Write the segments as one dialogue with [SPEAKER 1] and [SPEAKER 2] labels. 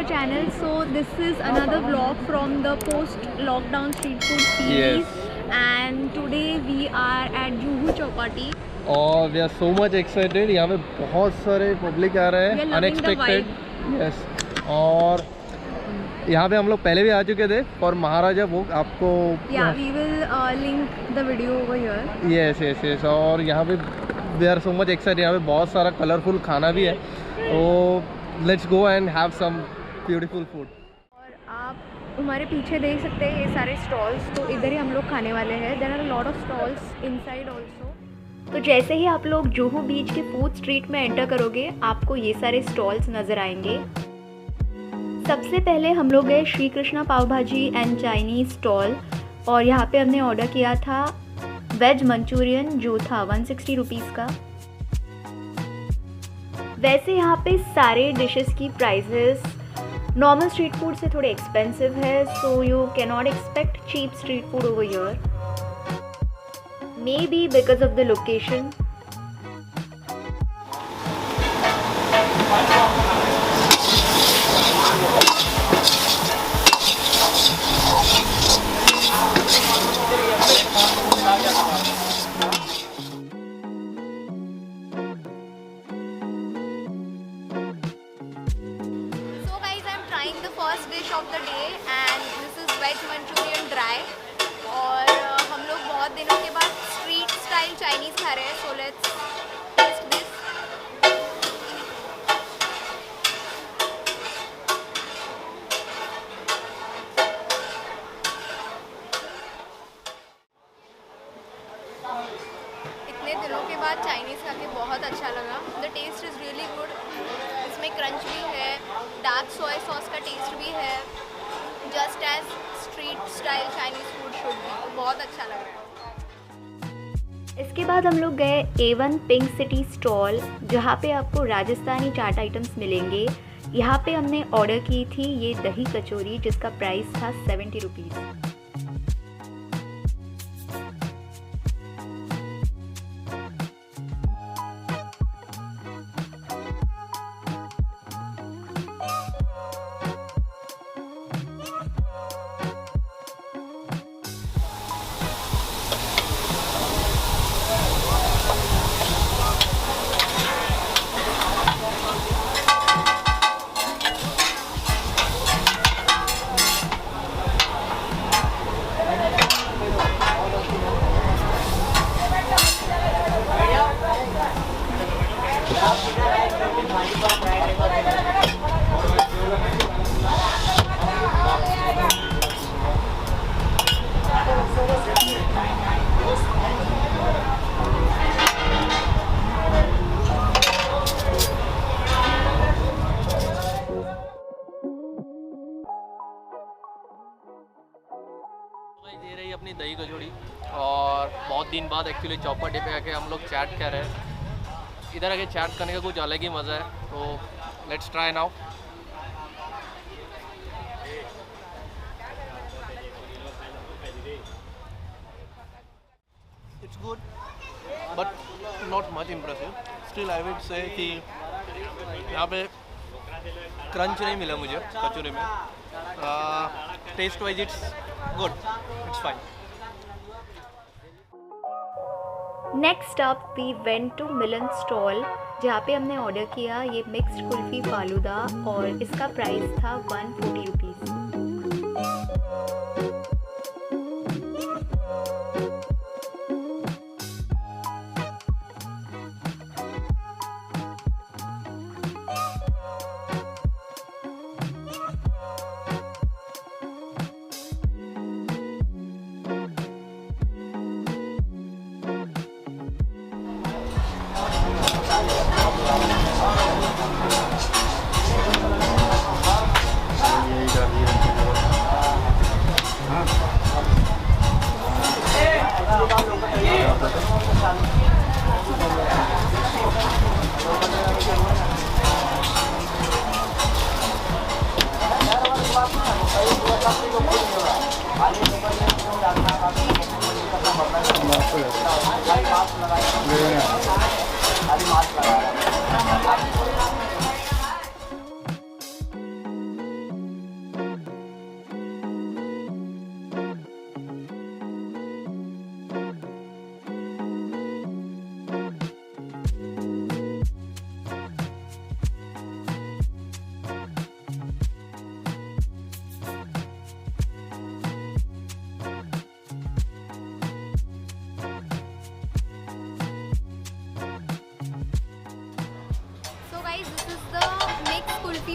[SPEAKER 1] Channel. So this is another vlog from the post lockdown street food series.
[SPEAKER 2] Yes.
[SPEAKER 1] And today we are at Juhu Chowpatty.
[SPEAKER 2] और we are so much excited. यहाँ पे बहुत सारे public आ रहे हैं unexpected. Yes. और यहाँ पे हम लोग पहले भी आ चुके थे और महाराजा भोग आपको
[SPEAKER 1] we will link the video over here.
[SPEAKER 2] Yes yes yes. और यहाँ पे we are so much excited. यहाँ पे बहुत सारा कलरफुल खाना भी है, तो let's go and have some beautiful food.
[SPEAKER 1] और आप हमारे पीछे देख सकते हैं ये सारे स्टॉल्स, तो इधर ही हम लोग खाने वाले हैं। There are lot of stalls inside also. तो जैसे ही आप लोग जुहू बीच के फूड स्ट्रीट में एंटर करोगे, आपको ये सारे स्टॉल्स नज़र आएंगे। सबसे पहले हम लोग गए श्री कृष्णा पाव भाजी एंड चाइनीज़ स्टॉल, और यहाँ पे हमने ऑर्डर किया था वेज मंचूरियन, जो था 160 रुपीज़ का। वैसे यहाँ पे सारे डिशेस की प्राइसेस नॉर्मल स्ट्रीट फूड से थोड़े एक्सपेंसिव है, so you can not expect cheap street food over here, maybe because of the location. First dish of the day and this is veg Manchurian dry. और हम लोग बहुत दिनों के बाद स्ट्रीट स्टाइल चाइनीज़ खा रहे हैं, सो लेट्स टेस्ट दिस। इतने दिनों के बाद चाइनीज़ खा के बहुत अच्छा लगा। The taste is really good. इसमें क्रंच भी है, डार्क सोया सॉस का टेस्ट भी है, just as street style Chinese food should be. बहुत अच्छा लग रहा है। इसके बाद हम लोग गए A1 पिंक सिटी स्टॉल, जहाँ पे आपको राजस्थानी चाट आइटम्स मिलेंगे। यहाँ पे हमने ऑर्डर की थी ये दही कचौरी, जिसका प्राइस था 70 रुपीज़।
[SPEAKER 2] दे रही अपनी दही कचौड़ी, और बहुत दिन बाद एक्चुअली चौपाटी पे आके हम लोग चैट कर रहे हैं। इधर आके चैट करने का कुछ अलग ही मज़ा है, तो let's try now. It's good but not much impressive. Still I would say कि यहाँ पे क्रंच नहीं मिला मुझे कचौरी में। Taste wise it's good, it's fine.
[SPEAKER 1] Next up we went to Milan stall, जहाँ पे हमने ऑर्डर किया ये मिक्स्ड कुल्फी फालूदा, और इसका प्राइस था 140 रुपीज़।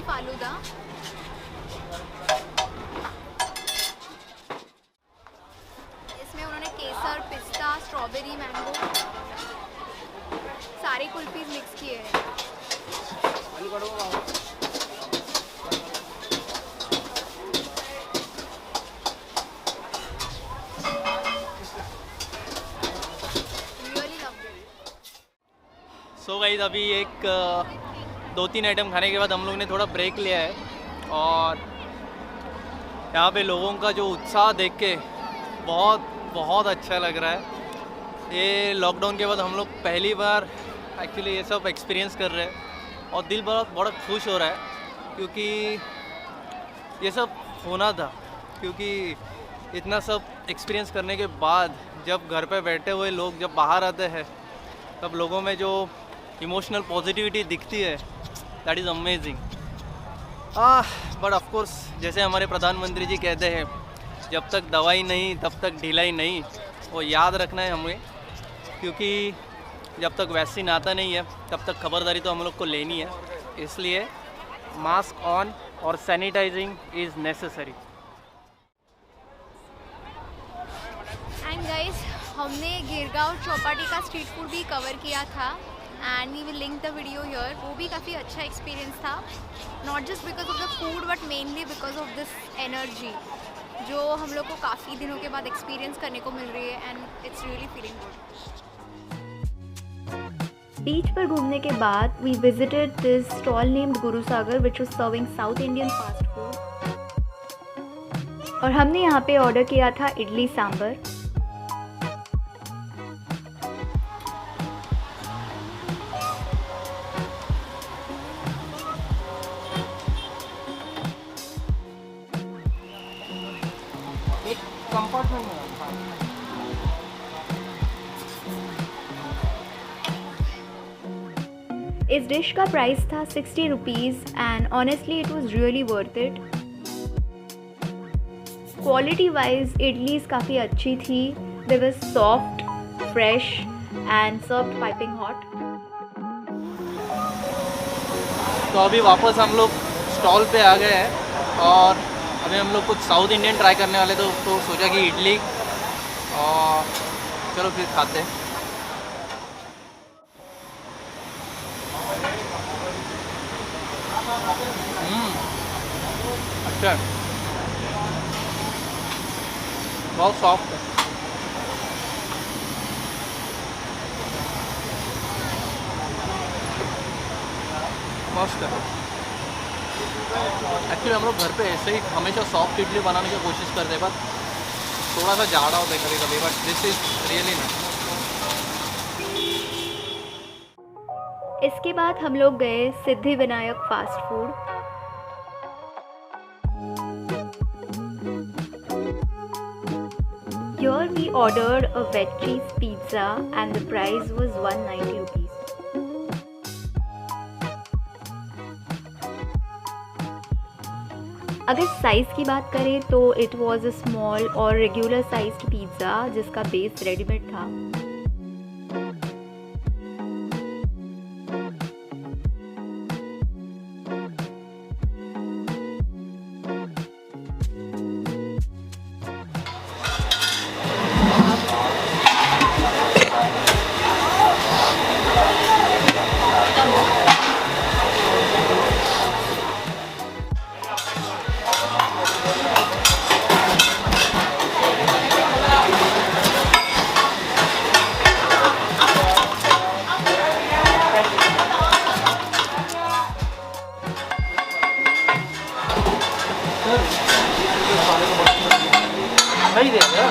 [SPEAKER 1] फालूदा। इसमें उन्होंने केसर, पिस्ता, स्ट्रॉबेरी, मैंगो सारे कुल्फीज मिक्स किए हैं।
[SPEAKER 2] सो गाइस अभी एक 2-3 आइटम खाने के बाद हम लोग ने थोड़ा ब्रेक लिया है और यहाँ पे लोगों का जो उत्साह देख के बहुत बहुत अच्छा लग रहा है। ये लॉकडाउन के बाद हम लोग पहली बार एक्चुअली ये सब एक्सपीरियंस कर रहे हैं और दिल बहुत बड़ा खुश हो रहा है क्योंकि ये सब होना था। क्योंकि इतना सब एक्सपीरियंस करने के बाद जब घर पे बैठे हुए लोग जब बाहर आते हैं तब लोगों में जो इमोशनल पॉजिटिविटी दिखती है that is amazing. But of course जैसे हमारे प्रधानमंत्री जी कहते हैं जब तक दवाई नहीं तब तक ढिलाई नहीं, वो याद रखना है हमें क्योंकि जब तक वैक्सीन आता नहीं है तब तक खबरदारी तो हम लोग को लेनी है। इसलिए मास्क ऑन और sanitising is necessary.
[SPEAKER 1] And guys हमने गिरगांव चौपाटी का स्ट्रीट फूड भी कवर किया था and we will link the video here. वो भी काफ़ी अच्छा एक्सपीरियंस था, not just because of the food but mainly because of this energy जो हम लोग को काफ़ी दिनों के बाद एक्सपीरियंस करने को मिल रही है and it's really feeling good.
[SPEAKER 3] Beach पर घूमने के बाद we visited this stall named Guru Sagar which was serving south Indian fast food और हमने यहाँ पे ऑर्डर किया था इडली सांभर। इस डिश का प्राइस था 60 rupees and honestly it was really worth it. Quality wise idlis काफ़ी अच्छी थी, they were soft, fresh and served piping hot.
[SPEAKER 2] तो अभी वापस हम लोग स्टॉल पे आ गए हैं और अभी हम लोग कुछ साउथ इंडियन ट्राई करने वाले तो सोचा कि इडली और चलो फिर खाते हैं। अच्छा बहुत सॉफ्ट है। मस्त है। एक्चुअली हम लोग घर पे ऐसे ही हमेशा सॉफ्ट इडली बनाने की कोशिश करते हैं बट थोड़ा सा जाड़ा होता है कभी कभी, but this is really nice.
[SPEAKER 3] इसके बाद हम लोग गए Siddhi Vinayak fast food. Here we ordered a veg cheese pizza and the price was 190 rupees. अगर साइज़ की बात करें तो इट वाज अ स्मॉल और रेगुलर साइज्ड पिज़्ज़ा जिसका बेस रेडीमेड था।
[SPEAKER 2] नहीं दे रहा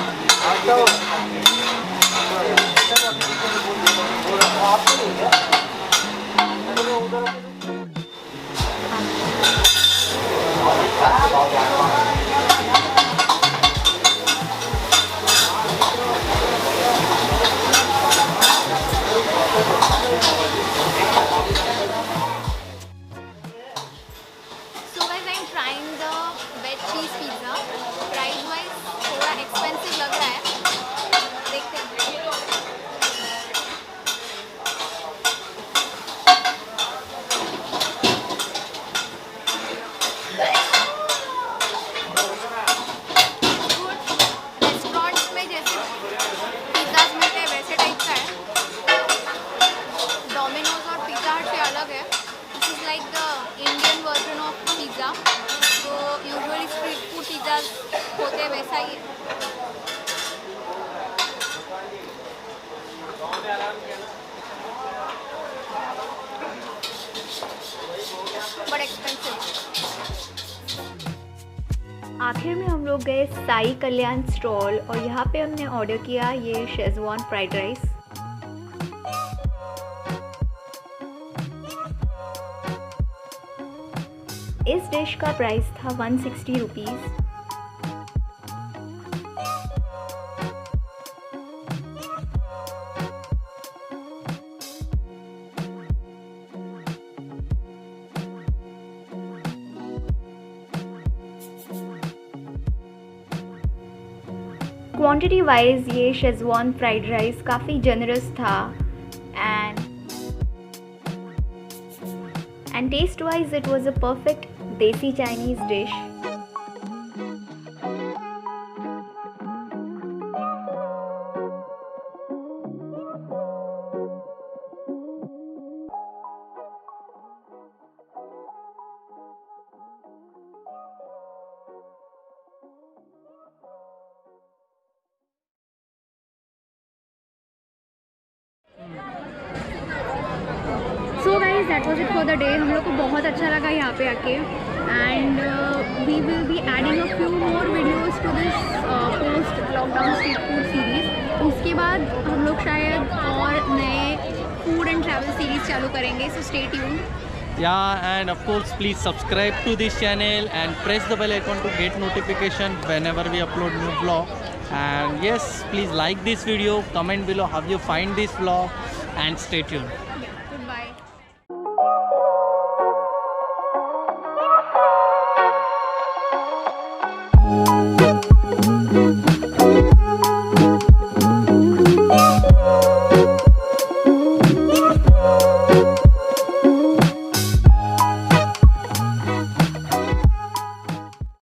[SPEAKER 1] होते हैं वैसा ही है। But expensive.
[SPEAKER 3] आखिर में हम लोग गए साई कल्याण स्टॉल और यहाँ पे हमने ऑर्डर किया ये शेजवान फ्राइड राइस। इस डिश का प्राइस था 160 रुपीज़। क्वांटिटी वाइज ये शेजवान फ्राइड राइस काफ़ी जनरस था and taste wise it was a perfect desi Chinese dish. So guys that was it for the day. हम लोग को बहुत अच्छा लगा यहाँ पे आके and we will be adding a few more videos to this post lockdown street food series. उसके बाद हम लोग शायद और नए फूड एंड ट्रैवल सीरीज़ चालू करेंगे, so stay tuned.
[SPEAKER 2] Yeah, and of course please subscribe to this channel and press the bell icon to get notification whenever we upload new vlog. And yes, please like this video, comment below how you find this vlog, and stay tuned.
[SPEAKER 1] Yeah, goodbye.